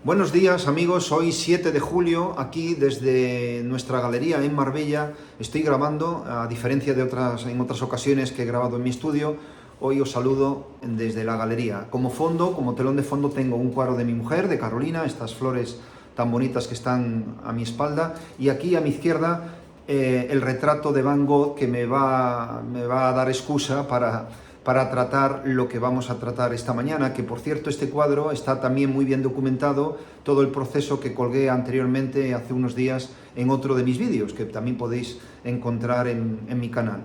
Buenos días amigos, hoy 7 de julio, aquí desde nuestra galería en Marbella. Estoy grabando, a diferencia de en otras ocasiones que he grabado en mi estudio. Hoy os saludo desde la galería. Como fondo, como telón de fondo, tengo un cuadro de mi mujer, de Carolina, estas flores tan bonitas que están a mi espalda, y aquí a mi izquierda el retrato de Van Gogh, que me va a dar excusa para tratar lo que vamos a tratar esta mañana, que por cierto este cuadro está también muy bien documentado, todo el proceso que colgué anteriormente hace unos días en otro de mis vídeos, que también podéis encontrar en mi canal.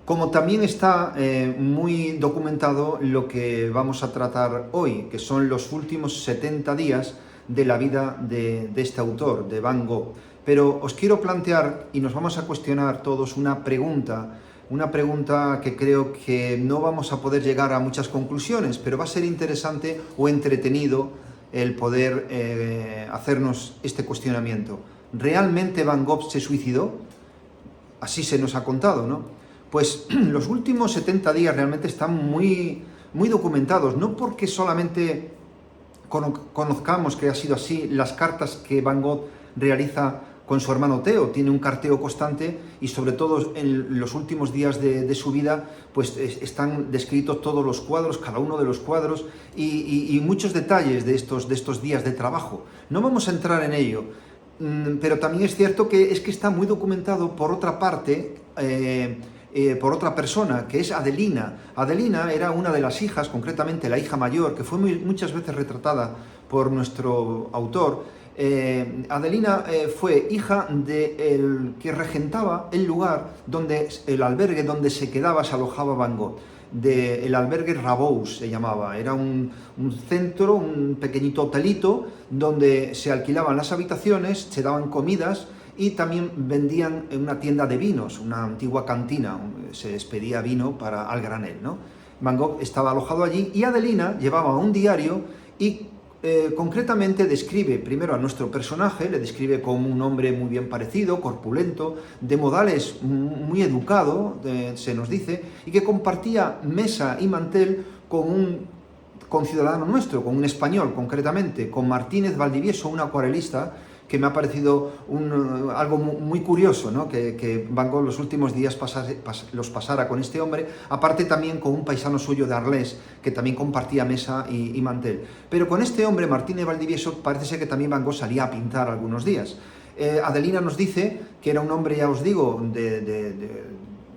Como también está muy documentado lo que vamos a tratar hoy, que son los últimos 70 días de la vida de este autor, de Van Gogh. Pero os quiero plantear, y nos vamos a cuestionar todos, una pregunta que creo que no vamos a poder llegar a muchas conclusiones, pero va a ser interesante o entretenido el poder hacernos este cuestionamiento. ¿Realmente Van Gogh se suicidó? Así se nos ha contado, ¿no? Pues los últimos 70 días realmente están muy documentados, no porque solamente conozcamos que ha sido así las cartas que Van Gogh realiza con su hermano Theo, tiene un carteo constante y sobre todo en los últimos días de su vida pues están descritos todos los cuadros, cada uno de los cuadros y muchos detalles de estos días de trabajo. No vamos a entrar en ello, pero también es cierto que está muy documentado por otra parte, por otra persona, que es Adelina. Adelina era una de las hijas, concretamente la hija mayor, que fue muchas veces retratada por nuestro autor. Adelina fue hija del que regentaba el lugar, el albergue donde se alojaba Van Gogh. El albergue Rabous se llamaba, era un centro, un pequeñito hotelito donde se alquilaban las habitaciones, se daban comidas y también vendían en una tienda de vinos, una antigua cantina, se expedía vino al granel, ¿no? Van Gogh estaba alojado allí y Adelina llevaba un diario y concretamente describe primero a nuestro personaje, le describe como un hombre muy bien parecido, corpulento, de modales muy educado, se nos dice, y que compartía mesa y mantel con un conciudadano nuestro, con un español concretamente, con Martínez Valdivieso, un acuarelista, que me ha parecido algo muy curioso, ¿no? que Van Gogh los últimos días los pasara con este hombre, aparte también con un paisano suyo de Arles, que también compartía mesa y mantel. Pero con este hombre, Martínez Valdivieso, parece ser que también Van Gogh salía a pintar algunos días. Adelina nos dice que era un hombre, ya os digo,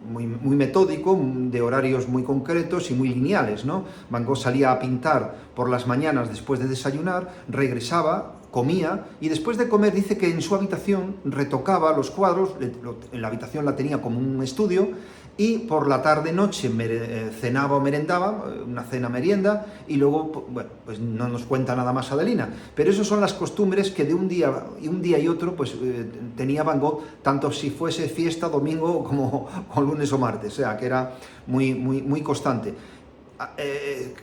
muy metódico, de horarios muy concretos y muy lineales, ¿no? Van Gogh salía a pintar por las mañanas después de desayunar, regresaba, comía y después de comer dice que en su habitación retocaba los cuadros, en la habitación la tenía como un estudio, y por la tarde-noche cenaba o merendaba, una cena-merienda, y luego, bueno, pues no nos cuenta nada más Adelina, pero esas son las costumbres que de un día y otro pues tenía Van Gogh, tanto si fuese fiesta, domingo, como lunes o martes, o sea, que era muy constante.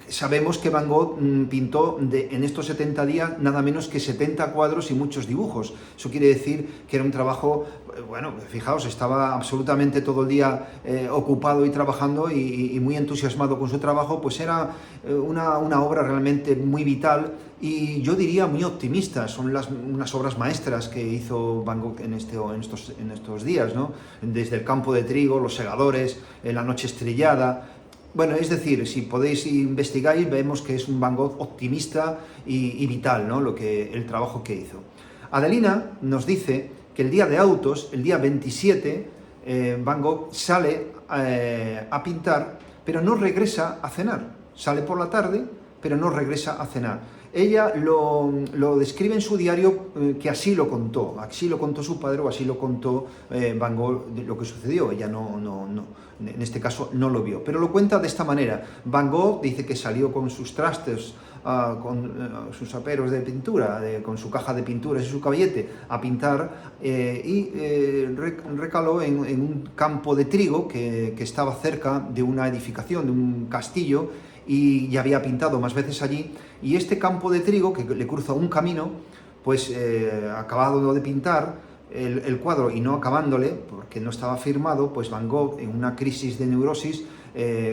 Sabemos que Van Gogh pintó en estos 70 días nada menos que 70 cuadros y muchos dibujos. Eso quiere decir que era un trabajo, bueno, fijaos, estaba absolutamente todo el día ocupado y trabajando y muy entusiasmado con su trabajo, pues era una obra realmente muy vital y yo diría muy optimista. Son unas obras maestras que hizo Van Gogh en estos días, ¿no? Desde el campo de trigo, los segadores, la noche estrellada. Bueno, es decir, si podéis investigar, vemos que es un Van Gogh optimista y vital, ¿no? El trabajo que hizo. Adelina nos dice que el día de autos, el día 27, Van Gogh sale a pintar, pero no regresa a cenar. Sale por la tarde, pero no regresa a cenar. Ella lo describe en su diario que así lo contó su padre o así lo contó Van Gogh lo que sucedió. Ella en este caso no lo vio, pero lo cuenta de esta manera. Van Gogh dice que salió con sus trastes, con sus aperos de pintura, con su caja de pinturas y su caballete a pintar y recaló en un campo de trigo que estaba cerca de una edificación, de un castillo, y ya había pintado más veces allí, y este campo de trigo que le cruza un camino, pues acabado de pintar el cuadro y no acabándole, porque no estaba firmado, pues Van Gogh, en una crisis de neurosis,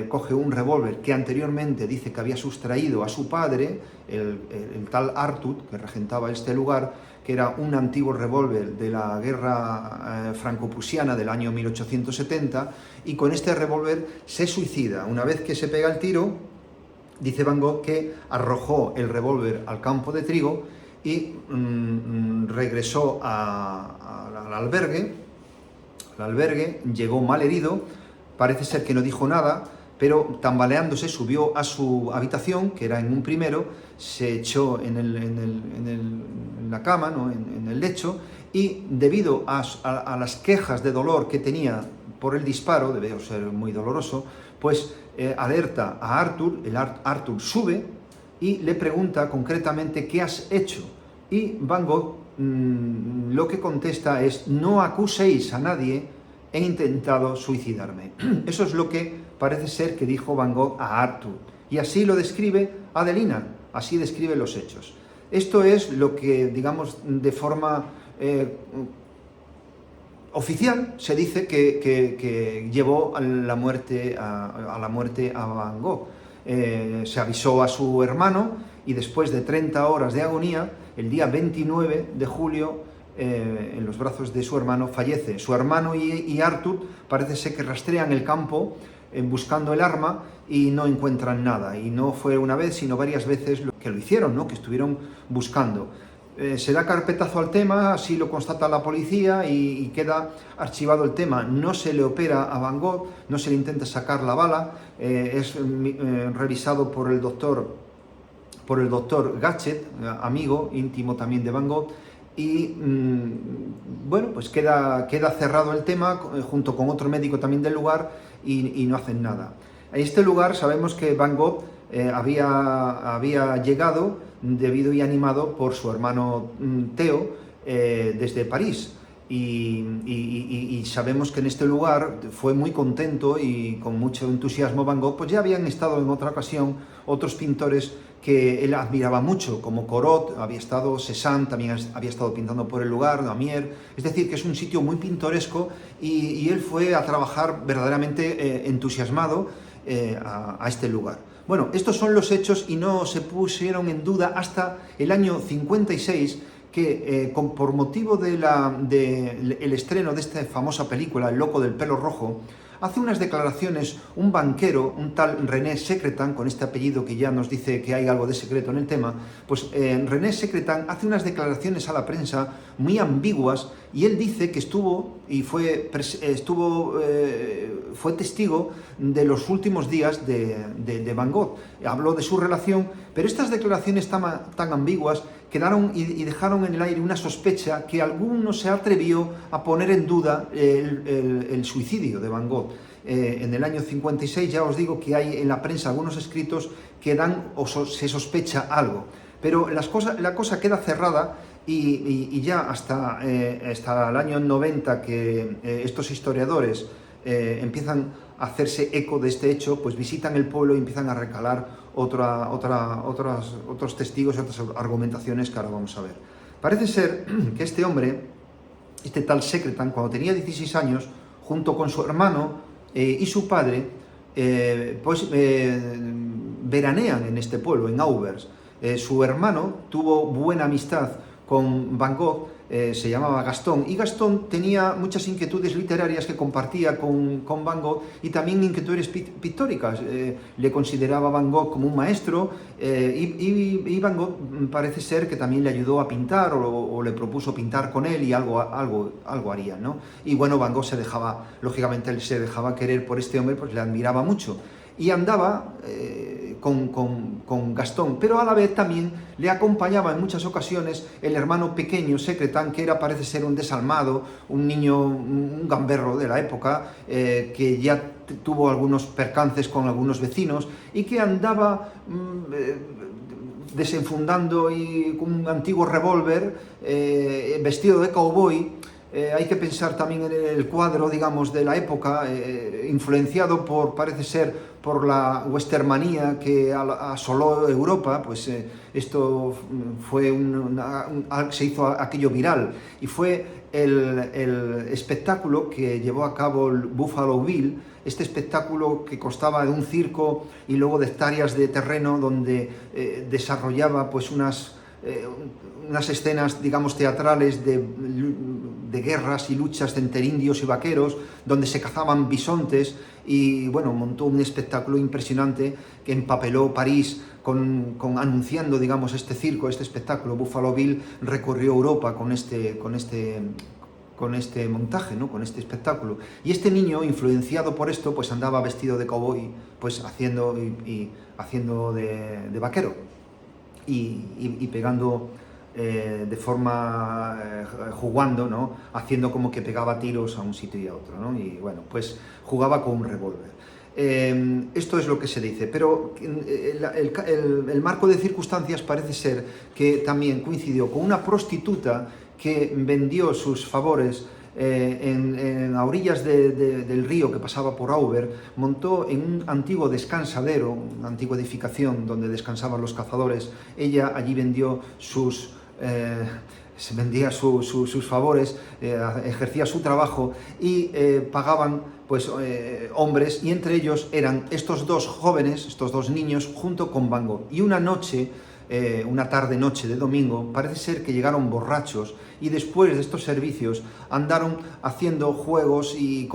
coge un revólver que anteriormente dice que había sustraído a su padre, el tal Artur, que regentaba este lugar, que era un antiguo revólver de la guerra franco-prusiana del año 1870, y con este revólver se suicida. Una vez que se pega el tiro, dice Van Gogh que arrojó el revólver al campo de trigo y regresó al albergue. Al albergue, llegó mal herido, parece ser que no dijo nada, pero tambaleándose subió a su habitación, que era en un primero, se echó en la cama, ¿no? en el lecho, y debido a las quejas de dolor que tenía por el disparo, debió ser muy doloroso, pues alerta a Artur, Artur sube y le pregunta concretamente ¿qué has hecho? Y Van Gogh lo que contesta es: no acuséis a nadie, he intentado suicidarme. Eso es lo que parece ser que dijo Van Gogh a Artur. Y así lo describe Adelina, así describe los hechos. Esto es lo que, digamos, de forma oficial se dice que llevó a la muerte a Van Gogh. Se avisó a su hermano y después de 30 horas de agonía, el día 29 de julio, en los brazos de su hermano, fallece. Su hermano y Artur parece ser que rastrean el campo buscando el arma y no encuentran nada. Y no fue una vez, sino varias veces que lo hicieron, ¿no? Que estuvieron buscando. Se da carpetazo al tema, así lo constata la policía y queda archivado el tema. No se le opera a Van Gogh, no se le intenta sacar la bala, es revisado por el doctor Gatschet, amigo íntimo también de Van Gogh, y bueno, pues queda cerrado el tema junto con otro médico también del lugar y no hacen nada. En este lugar sabemos que Van Gogh había llegado debido y animado por su hermano Theo desde París. Y sabemos que en este lugar fue muy contento y con mucho entusiasmo Van Gogh, pues ya habían estado en otra ocasión otros pintores que él admiraba mucho, como Corot, había estado Cézanne, también había estado pintando por el lugar, Damier, es decir, que es un sitio muy pintoresco y él fue a trabajar verdaderamente entusiasmado a este lugar. Bueno, estos son los hechos y no se pusieron en duda hasta el año 56, que por motivo del estreno de esta famosa película, El loco del pelo rojo, hace unas declaraciones un banquero, un tal René Secretan, con este apellido que ya nos dice que hay algo de secreto en el tema, pues René Secretan hace unas declaraciones a la prensa muy ambiguas y él dice que fue testigo de los últimos días de Van Gogh. Habló de su relación, pero estas declaraciones tan ambiguas quedaron y dejaron en el aire una sospecha que alguno se atrevió a poner en duda el suicidio de Van Gogh. En el año 56 ya os digo que hay en la prensa algunos escritos que dan o se sospecha algo, pero la cosa queda cerrada y ya hasta el año 90 que estos historiadores empiezan a hacerse eco de este hecho, pues visitan el pueblo y empiezan a recalar otros testigos y otras argumentaciones que ahora vamos a ver. Parece ser que este hombre, este tal Secretan, cuando tenía 16 años, junto con su hermano y su padre, veranean en este pueblo, en Auvers. Su hermano tuvo buena amistad con Van Gogh, se llamaba Gastón, y Gastón tenía muchas inquietudes literarias que compartía con Van Gogh y también inquietudes pictóricas. Le consideraba Van Gogh como un maestro y Van Gogh parece ser que también le ayudó a pintar o le propuso pintar con él y algo harían, ¿no? Y bueno, Van Gogh lógicamente él se dejaba querer por este hombre, pues le admiraba mucho y andaba con Gastón, pero a la vez también le acompañaba en muchas ocasiones el hermano pequeño Secretan, que parece ser un desalmado, un niño, un gamberro de la época, que ya tuvo algunos percances con algunos vecinos y que andaba desenfundando y con un antiguo revólver, vestido de cowboy. Hay que pensar también en el cuadro, digamos, de la época, influenciado parece ser, por la westernmanía que asoló Europa. Pues esto fue se hizo aquello viral y fue el espectáculo que llevó a cabo el Buffalo Bill este espectáculo que constaba de un circo y luego de hectáreas de terreno donde desarrollaba pues unas escenas, digamos, teatrales de guerras y luchas entre indios y vaqueros, donde se cazaban bisontes, y bueno, montó un espectáculo impresionante que empapeló París anunciando, digamos, este circo, este espectáculo. Buffalo Bill recorrió Europa con este montaje, ¿no? Con este espectáculo. Y este niño, influenciado por esto, pues andaba vestido de cowboy, pues haciendo de vaquero y pegando de forma jugando, ¿no? Haciendo como que pegaba tiros a un sitio y a otro, ¿no? Y bueno, pues jugaba con un revólver. Esto es lo que se dice, pero el marco de circunstancias parece ser que también coincidió con una prostituta que vendió sus favores a orillas del río que pasaba por Auber. Montó en un antiguo descansadero, una antigua edificación donde descansaban los cazadores. Ella allí vendió vendía sus favores, ejercía su trabajo, y pagaban pues hombres, y entre ellos eran estos dos jóvenes, estos dos niños, junto con Van Gogh. Y una noche, una tarde-noche de domingo, parece ser que llegaron borrachos, y después de estos servicios andaron haciendo juegos y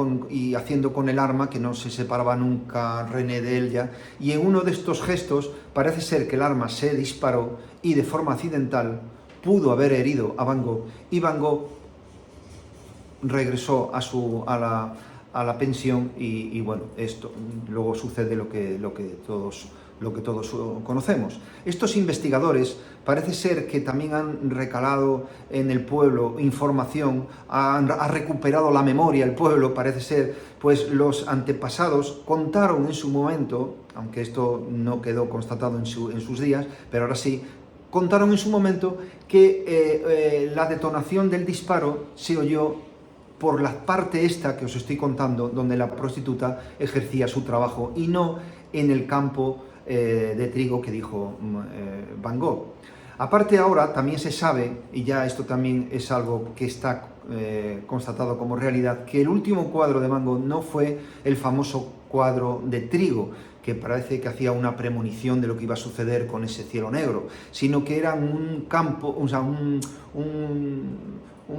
haciendo con el arma, que no se separaba nunca René de ella, y en uno de estos gestos parece ser que el arma se disparó y de forma accidental pudo haber herido a Van Gogh, y Van Gogh regresó a la pensión, y bueno, esto luego sucede lo que todos conocemos. Estos investigadores parece ser que también han recalado en el pueblo información, ha recuperado la memoria el pueblo, parece ser, pues los antepasados contaron en su momento, aunque esto no quedó constatado en sus días, pero ahora sí, contaron en su momento que la detonación del disparo se oyó por la parte esta que os estoy contando, donde la prostituta ejercía su trabajo, y no en el campo de trigo que dijo Van Gogh. Aparte, ahora también se sabe, y ya esto también es algo que está constatado como realidad, que el último cuadro de Van Gogh no fue el famoso cuadro de trigo, que parece que hacía una premonición de lo que iba a suceder con ese cielo negro, sino que era un campo, o sea, un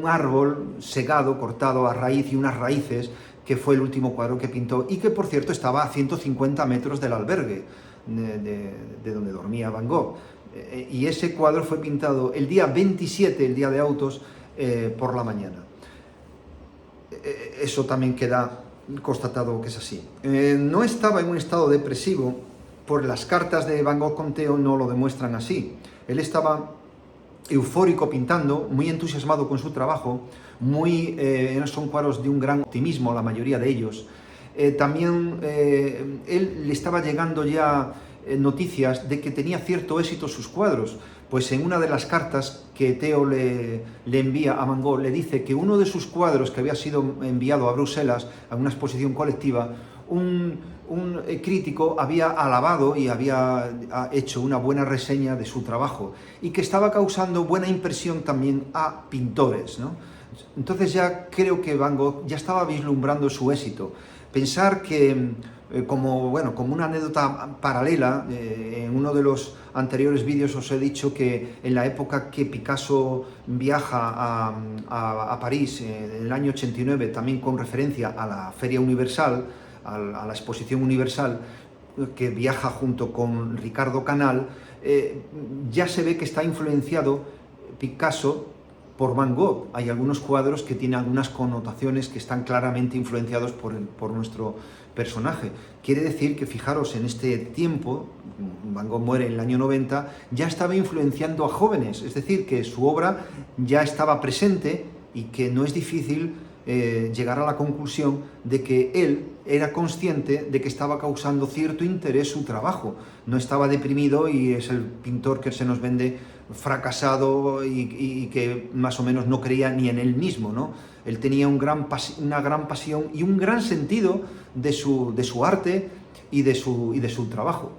árbol segado, cortado a raíz, y unas raíces, que fue el último cuadro que pintó, y que por cierto estaba a 150 metros del albergue de donde dormía Van Gogh. Y ese cuadro fue pintado el día 27, el día de autos, por la mañana. Eso también queda constatado que es así. No estaba en un estado depresivo, por las cartas de Van Gogh con Theo no lo demuestran así. Él estaba eufórico pintando, muy entusiasmado con su trabajo, son cuadros de un gran optimismo, la mayoría de ellos. También él le estaba llegando ya noticias de que tenía cierto éxito sus cuadros, pues en una de las cartas que Theo le envía a Van Gogh, le dice que uno de sus cuadros, que había sido enviado a Bruselas a una exposición colectiva, un crítico había alabado y había hecho una buena reseña de su trabajo, y que estaba causando buena impresión también a pintores, ¿no? Entonces ya creo que Van Gogh ya estaba vislumbrando su éxito. Pensar que, como una anécdota paralela, en uno de los anteriores vídeos os he dicho que en la época que Picasso viaja a París, en el año 89, también con referencia a la Feria Universal, a la Exposición Universal, que viaja junto con Ricardo Canal, ya se ve que está influenciado Picasso por Van Gogh. Hay algunos cuadros que tienen algunas connotaciones que están claramente influenciados por nuestro personaje. Quiere decir que, fijaros, en este tiempo, Van Gogh muere en el año 90, ya estaba influenciando a jóvenes, es decir, que su obra ya estaba presente, y que no es difícil llegar a la conclusión de que él era consciente de que estaba causando cierto interés su trabajo. No estaba deprimido, y es el pintor que se nos vende fracasado y que más o menos no creía ni en él mismo, ¿no? Él tenía una gran pasión y un gran sentido de su arte y de su trabajo.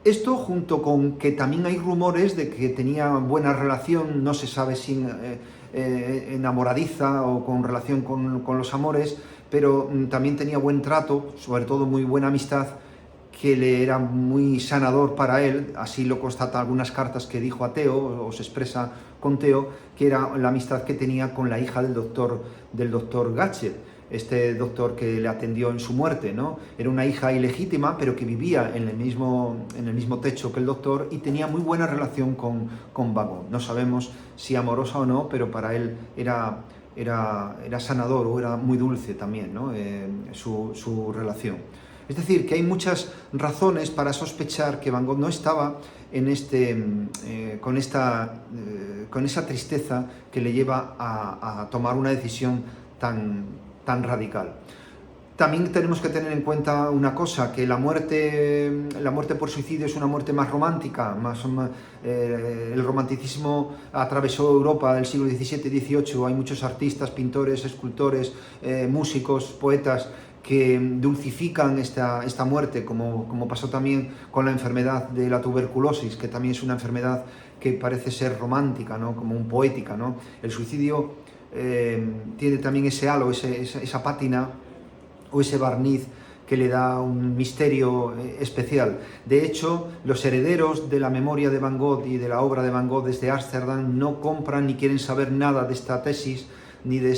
Esto, junto con que también hay rumores de que tenía buena relación, no se sabe si enamoradiza o con relación con los amores, pero también tenía buen trato, sobre todo muy buena amistad, que le era muy sanador para él, así lo constata algunas cartas que dijo a Theo, o se expresa con Theo, que era la amistad que tenía con la hija del doctor Gatschet, este doctor que le atendió en su muerte, ¿no? Era una hija ilegítima, pero que vivía en el mismo techo que el doctor y tenía muy buena relación con Van Gogh. No sabemos si amorosa o no, pero para él era sanador, o era muy dulce también, ¿no? Su relación. Es decir, que hay muchas razones para sospechar que Van Gogh no estaba con esa tristeza que le lleva a tomar una decisión tan radical. También tenemos que tener en cuenta una cosa, que la muerte por suicidio es una muerte más romántica, el romanticismo atravesó Europa del siglo XVII y XVIII, hay muchos artistas, pintores, escultores, músicos, poetas, que dulcifican esta muerte, como pasó también con la enfermedad de la tuberculosis, que también es una enfermedad que parece ser romántica, ¿no? Como un poética, ¿no? El suicidio tiene también ese halo, esa pátina o ese barniz que le da un misterio especial. De hecho, los herederos de la memoria de Van Gogh y de la obra de Van Gogh desde Ámsterdam no compran ni quieren saber nada de esta tesis, ni de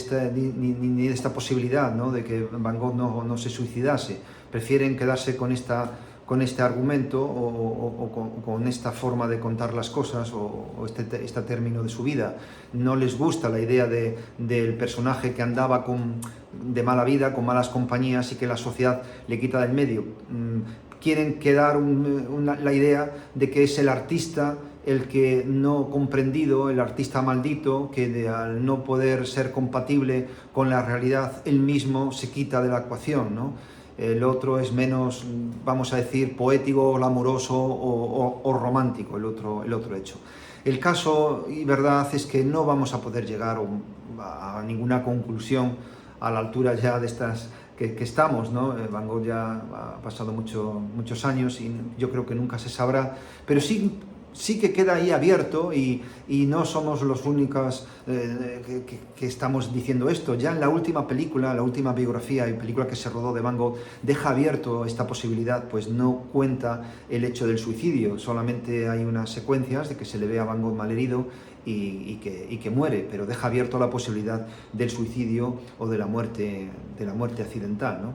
esta posibilidad, ¿no? De que Van Gogh no se suicidase. Prefieren quedarse con este argumento o con esta forma de contar las cosas o este término de su vida. No les gusta la idea del personaje que andaba de mala vida, con malas compañías y que la sociedad le quita del medio. Quieren quedar la idea de que es el artista el que no comprendido, el artista maldito, que al no poder ser compatible con la realidad, él mismo se quita de la ecuación, ¿no? El otro es menos, vamos a decir, poético, glamuroso o romántico, el otro hecho. El caso y verdad es que no vamos a poder llegar a ninguna conclusión a la altura ya de estas que estamos, ¿no? Van Gogh ya ha pasado muchos años y yo creo que nunca se sabrá, pero sí que queda ahí abierto y no somos los únicos que estamos diciendo esto. Ya en la última película, la última biografía y película que se rodó de Van Gogh, deja abierto esta posibilidad, pues no cuenta el hecho del suicidio, solamente hay unas secuencias de que se le ve a Van Gogh malherido y que muere, pero deja abierto la posibilidad del suicidio o de la muerte accidental, ¿no?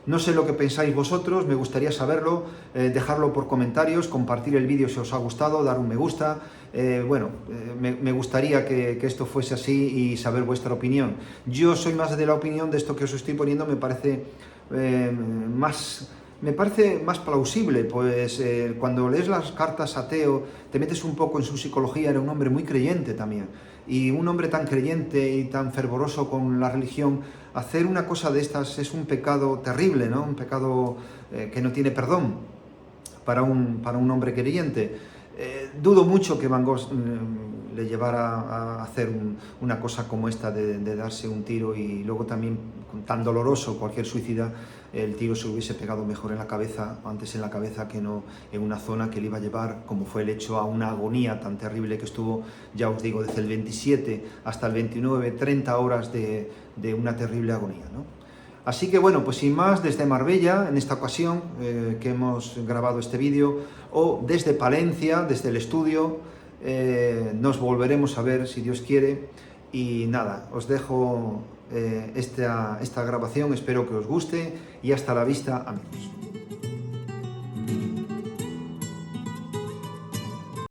No sé lo que pensáis vosotros, me gustaría saberlo, dejarlo por comentarios, compartir el vídeo si os ha gustado, dar un me gusta. Me gustaría que esto fuese así y saber vuestra opinión. Yo soy más de la opinión de esto que os estoy poniendo, me parece más plausible, pues cuando lees las cartas a Theo, te metes un poco en su psicología, era un hombre muy creyente también, y un hombre tan creyente y tan fervoroso con la religión, hacer una cosa de estas es un pecado terrible, ¿no? Un pecado que no tiene perdón para un hombre creyente. Dudo mucho que Van Gogh le llevara a hacer una cosa como esta de darse un tiro y luego también tan doloroso, cualquier suicida, el tiro se hubiese pegado mejor en la cabeza, antes en la cabeza que no en una zona que le iba a llevar, como fue el hecho, a una agonía tan terrible que estuvo, ya os digo, desde el 27 hasta el 29, 30 horas de una terrible agonía, ¿no? Así que bueno, pues sin más, desde Marbella, en esta ocasión que hemos grabado este vídeo, o desde Palencia, desde el estudio, nos volveremos a ver si Dios quiere. Y nada, os dejo esta grabación, espero que os guste y hasta la vista, amigos.